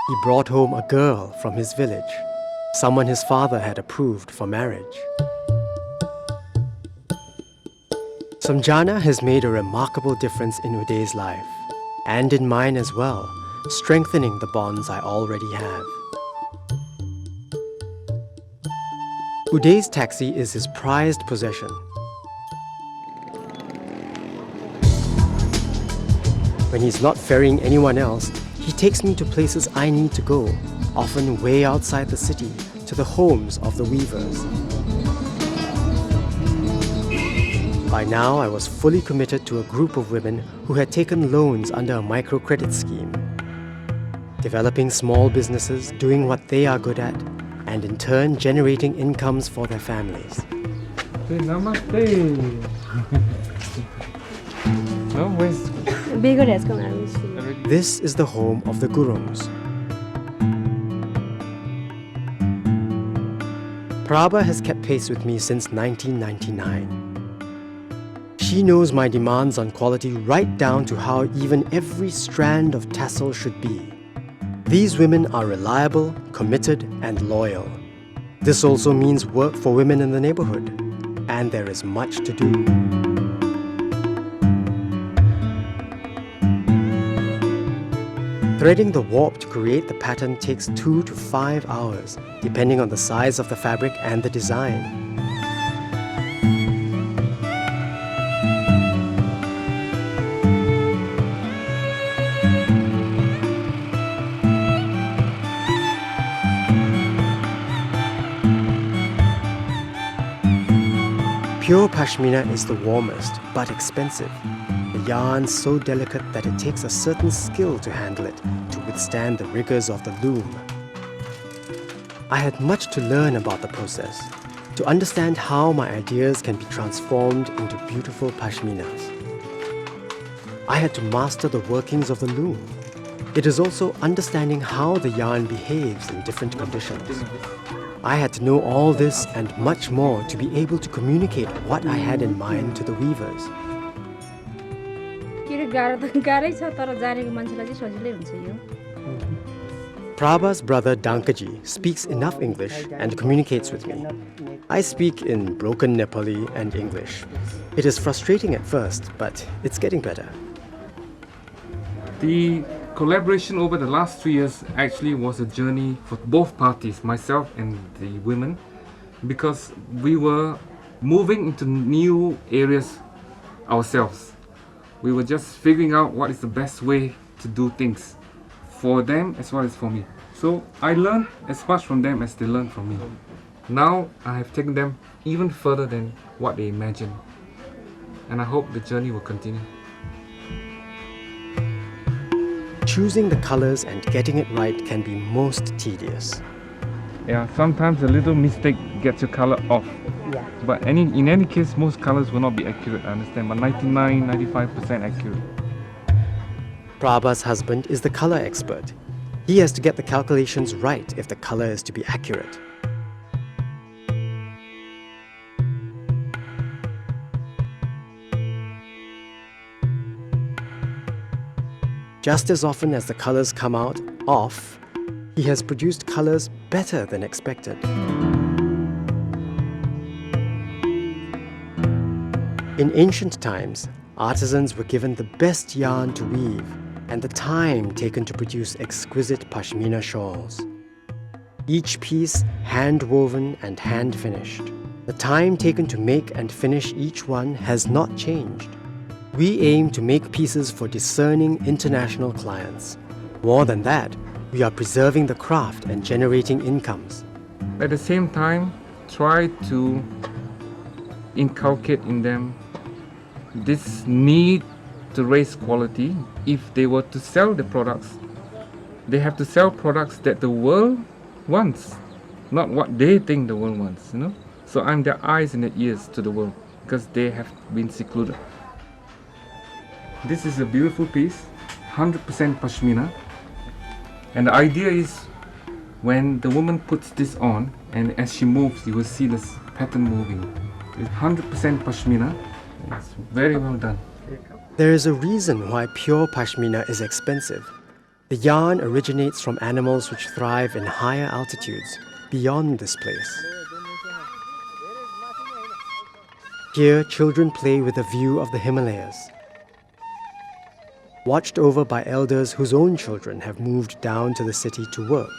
He brought home a girl from his village, someone his father had approved for marriage. Samjana has made a remarkable difference in Uday's life, and in mine as well, strengthening the bonds I already have. Uday's taxi is his prized possession. When he's not ferrying anyone else, he takes me to places I need to go, often way outside the city, to the homes of the weavers. By now, I was fully committed to a group of women who had taken loans under a microcredit scheme, developing small businesses, doing what they are good at, and in turn generating incomes for their families. Namaste. This is the home of the Gurungs. Prabha has kept pace with me since 1999. She knows my demands on quality right down to how even every strand of tassel should be. These women are reliable, committed, and loyal. This also means work for women in the neighborhood, and there is much to do. Threading the warp to create the pattern takes 2 to 5 hours, depending on the size of the fabric and the design. Pure Pashmina is the warmest, but expensive. The yarn so delicate that it takes a certain skill to handle it to withstand the rigors of the loom. I had much to learn about the process, to understand how my ideas can be transformed into beautiful pashminas. I had to master the workings of the loom. It is also understanding how the yarn behaves in different conditions. I had to know all this and much more to be able to communicate what I had in mind to the weavers. Prabha's brother Dankaji speaks enough English and communicates with me. I speak in broken Nepali and English. It is frustrating at first, but it's getting better. The collaboration over the last 3 years actually was a journey for both parties, myself and the women, because we were moving into new areas ourselves. We were just figuring out what is the best way to do things for them as well as for me. So I learned as much from them as they learned from me. Now I have taken them even further than what they imagined, and I hope the journey will continue. Choosing the colors and getting it right can be most tedious. Yeah, sometimes a little mistake gets your color off. Yeah. But in any case, most colors will not be accurate, I understand, but 95% accurate. Prabha's husband is the color expert. He has to get the calculations right if the color is to be accurate. Just as often as the colors come out off, he has produced colors better than expected. In ancient times, artisans were given the best yarn to weave and the time taken to produce exquisite Pashmina shawls. Each piece hand-woven and hand-finished. The time taken to make and finish each one has not changed. We aim to make pieces for discerning international clients. More than that, we are preserving the craft and generating incomes. At the same time, try to inculcate in them this need to raise quality. If they were to sell the products, they have to sell products that the world wants, not what they think the world wants, you know? So I'm their eyes and their ears to the world because they have been secluded. This is a beautiful piece, 100% Pashmina. And the idea is when the woman puts this on and as she moves, you will see this pattern moving. It's 100% Pashmina. It's very well done. There is a reason why pure Pashmina is expensive. The yarn originates from animals which thrive in higher altitudes beyond this place. Here, children play with a view of the Himalayas, watched over by elders whose own children have moved down to the city to work.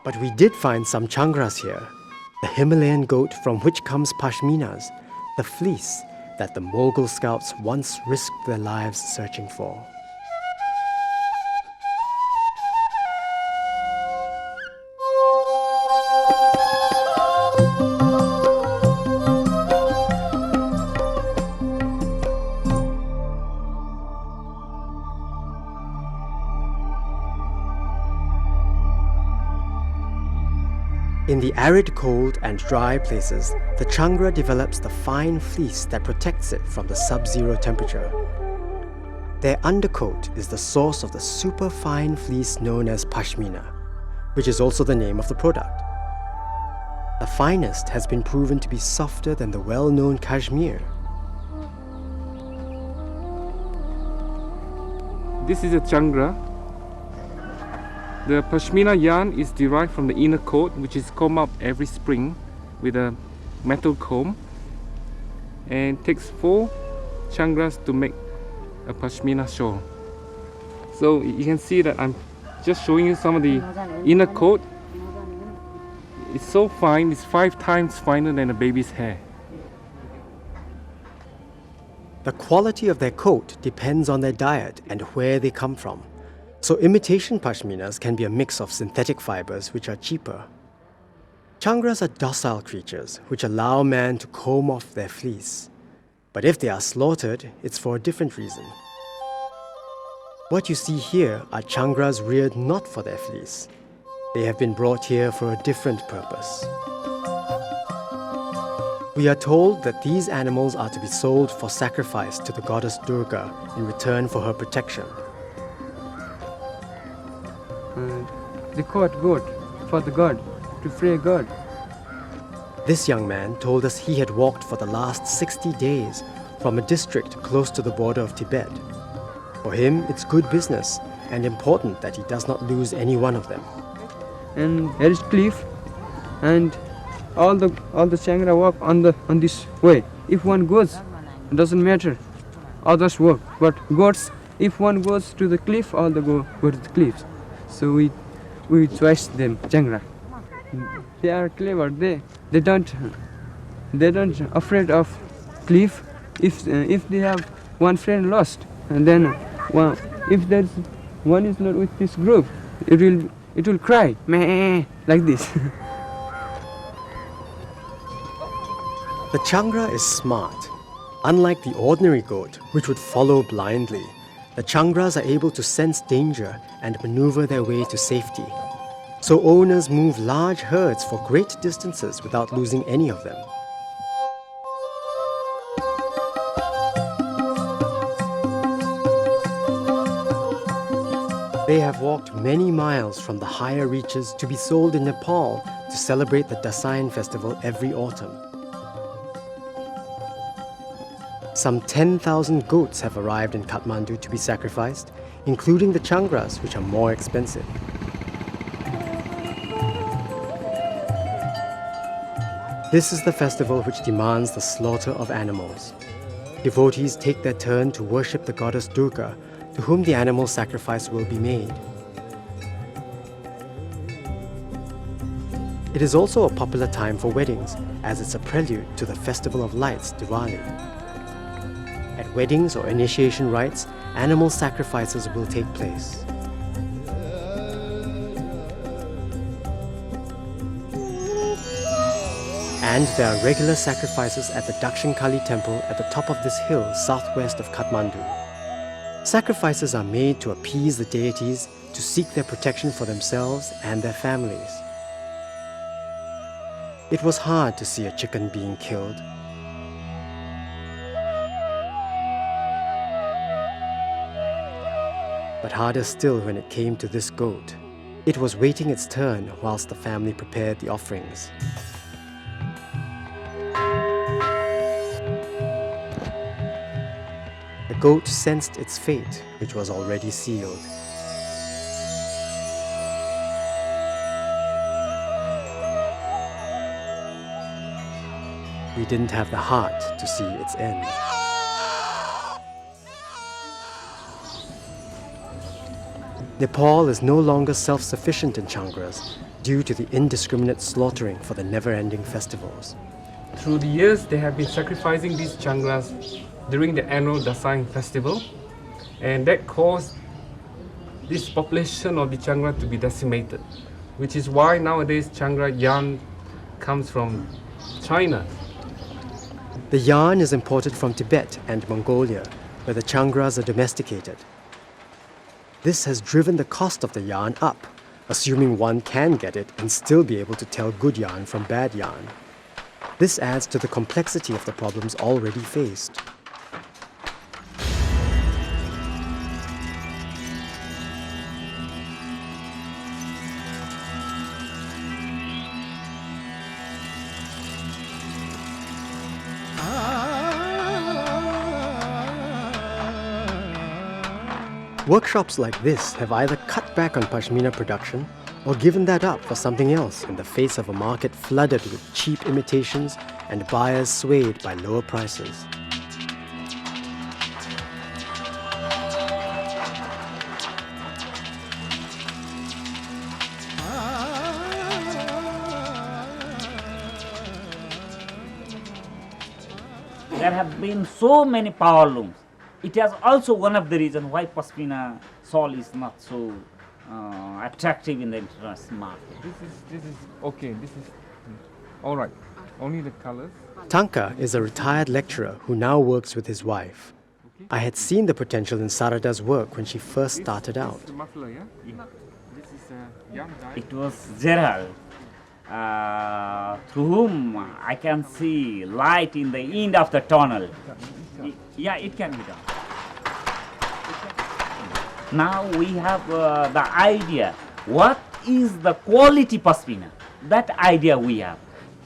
But we did find some changras here, the Himalayan goat from which comes Pashminas, the fleece that the Mughal scouts once risked their lives searching for. In the arid, cold and dry places, the changra develops the fine fleece that protects it from the sub-zero temperature. Their undercoat is the source of the super-fine fleece known as Pashmina, which is also the name of the product. The finest has been proven to be softer than the well-known Cashmere. This is a changra. The Pashmina yarn is derived from the inner coat, which is combed up every spring with a metal comb, and it takes 4 changras to make a Pashmina shawl. So you can see that I'm just showing you some of the inner coat. It's so fine, it's 5 times finer than a baby's hair. The quality of their coat depends on their diet and where they come from. So imitation pashminas can be a mix of synthetic fibers which are cheaper. Changras are docile creatures which allow man to comb off their fleece. But if they are slaughtered, it's for a different reason. What you see here are changras reared not for their fleece. They have been brought here for a different purpose. We are told that these animals are to be sold for sacrifice to the goddess Durga in return for her protection. They caught goat for the god, to pray God. This young man told us he had walked for the last 60 days from a district close to the border of Tibet. For him, it's good business and important that he does not lose any one of them. And here is cliff, and all the changra walk on this way. If one goes, it doesn't matter. Others walk, but goats, if one goes to the cliff, all the go to the cliffs. So we choose them changra. They are clever. They don't afraid of cliff. If they have one friend lost, and then if there's one is not with this group, it will cry meh, like this. The changra is smart. Unlike the ordinary goat, which would follow blindly, the changras are able to sense danger and maneuver their way to safety. So owners move large herds for great distances without losing any of them. They have walked many miles from the higher reaches to be sold in Nepal to celebrate the Dasain festival every autumn. Some 10,000 goats have arrived in Kathmandu to be sacrificed, including the changras, which are more expensive. This is the festival which demands the slaughter of animals. Devotees take their turn to worship the goddess Durga, to whom the animal sacrifice will be made. It is also a popular time for weddings, as it's a prelude to the festival of lights, Diwali. At weddings or initiation rites, animal sacrifices will take place. And there are regular sacrifices at the Dakshin Kali temple at the top of this hill southwest of Kathmandu. Sacrifices are made to appease the deities, to seek their protection for themselves and their families. It was hard to see a chicken being killed. But harder still when it came to this goat. It was waiting its turn whilst the family prepared the offerings. The goat sensed its fate, which was already sealed. We didn't have the heart to see its end. Nepal is no longer self-sufficient in changras due to the indiscriminate slaughtering for the never-ending festivals. Through the years, they have been sacrificing these changras during the annual Dasang festival, and that caused this population of the changra to be decimated, which is why nowadays changra yarn comes from China. The yarn is imported from Tibet and Mongolia, where the changras are domesticated. This has driven the cost of the yarn up, assuming one can get it and still be able to tell good yarn from bad yarn. This adds to the complexity of the problems already faced. Workshops like this have either cut back on Pashmina production or given that up for something else in the face of a market flooded with cheap imitations and buyers swayed by lower prices. There have been so many power looms. It is also one of the reasons why Pashmina shawl is not so attractive in the international market. This is okay. This is all right. Only the colors. Tanka is a retired lecturer who now works with his wife. I had seen the potential in Sarada's work when she first started out. This is muffler, yeah. This is yarn dye. It was Gerald, through whom I can see light in the end of the tunnel. Yeah, it can be done. Now we have the idea. What is the quality Pashmina? That idea we have.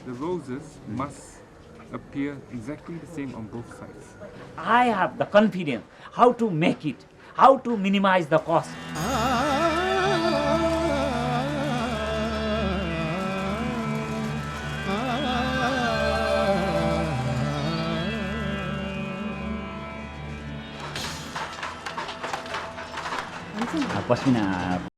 The roses must appear exactly the same on both sides. I have the confidence how to make it, how to minimize the cost. Pashmina